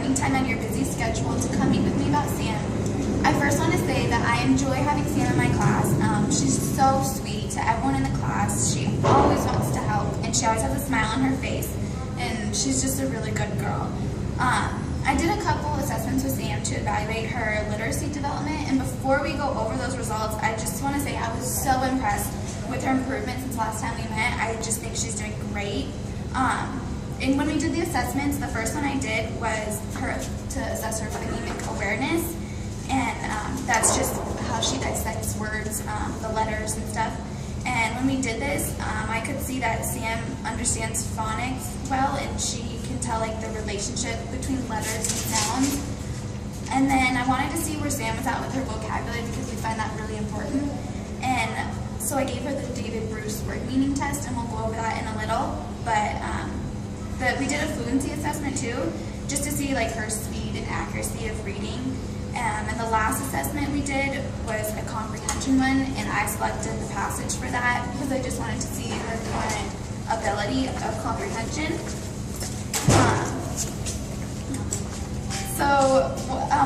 making time on your busy schedule to come meet with me about Sam. I first want to say that I enjoy having Sam in my class. She's so sweet to everyone in the class. She always wants to help, and she always has a smile on her face, and she's just a really good girl. I did a couple assessments with Sam to evaluate her literacy development, and before we go over those results, I just want to say I was so impressed with her improvement since last time we met. I just think she's doing great. And when we did the assessments, the first one I did was to assess her phonemic awareness, and that's just how she dissects words, the letters and stuff. And when we did this, I could see that Sam understands phonics well, and she can tell like the relationship between letters and sounds. And then I wanted to see where Sam was at with her vocabulary because we find that really important. And so I gave her the David Bruce word meaning test, and we'll go over that in a little. But we did a fluency assessment too, just to see like her speed and accuracy of reading. And the last assessment we did was a comprehension one, and I selected the passage for that because I just wanted to see her current ability of comprehension.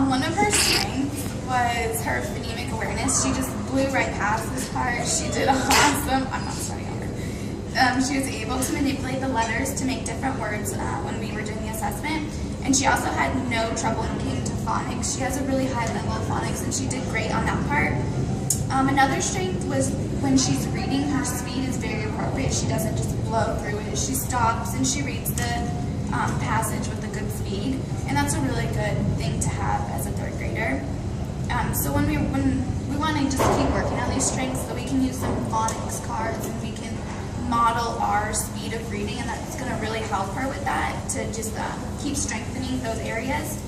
One of her strengths was her phonemic awareness. She just blew right past this part. She did awesome. I'm not starting over. She was able to manipulate the letters to make different words when we were doing the assessment. And she also had no trouble when it came to phonics. She has a really high level of phonics, and she did great on that part. Another strength was when she's reading, her speed is very appropriate. She doesn't just blow through it. She stops and she reads the passage with a good speed, and that's a really good thing to have as a third grader. So when we want to just keep working on these strengths, so we can use some phonics cards and we can model our speed of reading, and that's going to really help her with that to just keep strengthening those areas.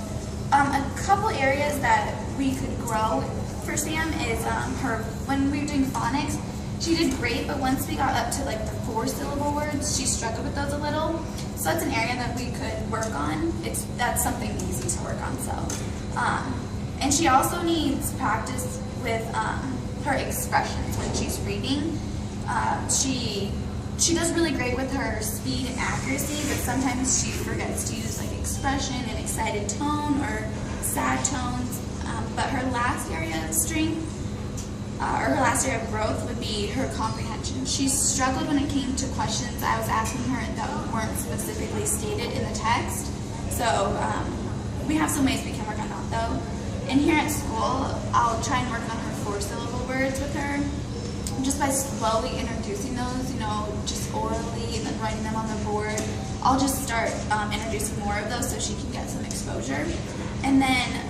A couple areas that we could grow for Sam is when we were doing phonics, she did great, but once we got up to like the 4-syllable words, she struggled with those a little. So that's an area that we could work on. That's something easy to work on. And she also needs practice with her expressions when she's reading. She does really great with her speed and accuracy, but sometimes she forgets to use like expression and excited tone or sad tones. But her last area of strength, or her last area of growth, would be her comprehension. She struggled when it came to questions I was asking her that weren't specifically stated in the text. So we have some ways we can work on that though. And here at school, I'll try and work on her 4-syllable words with her, just by slowly introducing those, just orally and then writing them on the board. I'll just start introducing more of those so she can get some exposure. And then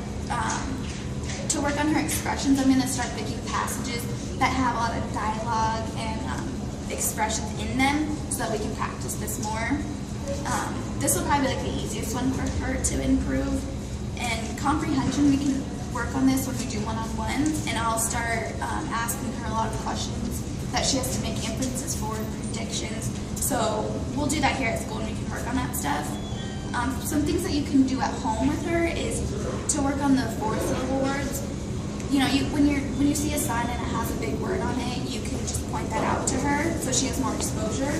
to work on her expressions, I'm going to start picking passages that have a lot of dialogue and expressions in them so that we can practice this more. This will probably be like the easiest one for her to improve. And comprehension, we can work on this when we do one-on-ones, and I'll start asking her a lot of questions that she has to make inferences for and predictions. So we'll do that here at school, and we can work on that stuff. Some things that you can do at home with her is to work on the 4-syllable words. When you see a sign and it has a big word on it, you can just point that out to her so she has more exposure.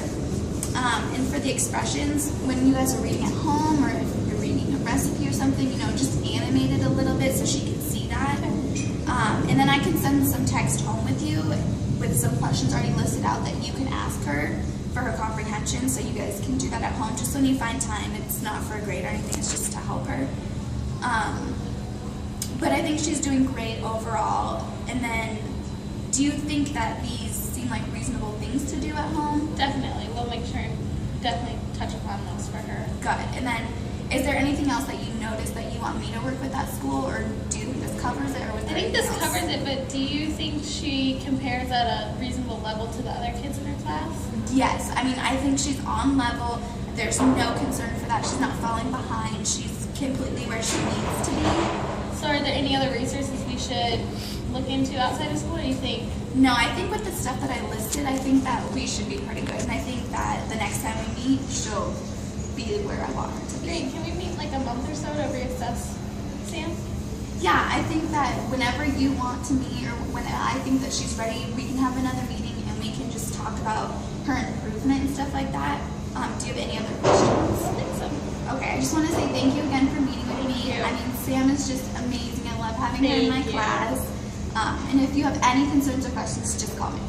And for the expressions, when you guys are reading at home, or if you're reading a recipe or something, just animate it a little bit so she can see that. And then I can send some text home with you with some questions already listed out that you can ask her for her comprehension, so you guys can do that at home just when you find time. It's not for a grade or anything, it's just to help her. But I think she's doing great overall. And then, do you think that these seem like reasonable things to do at home? Definitely. We'll make sure and definitely touch upon those for her. Good. And then, is there anything else that you noticed that you want me to work with at school, or do you think this covers it? Or I think this covers it, but do you think she compares at a reasonable level to the other kids in her class? Yes. I think she's on level. There's no concern for that. She's not falling behind. She's completely where she needs to be. So are there any other resources we should look into outside of school, or do you think? No, I think with the stuff that I listed, I think that we should be pretty good. And I think that the next time we meet, she'll be where I want her to be. Great. Can we meet like a month or so to reassess Sam? Yeah, I think that whenever you want to meet, or when I think that she's ready, we can have another meeting and we can just talk about her improvement and stuff like that. Do you have any other questions? I don't think so. Okay, I just want to say thank you again for meeting with me. Sam is just amazing. I love having her in my Thank you. class. And if you have any concerns or questions, just call me.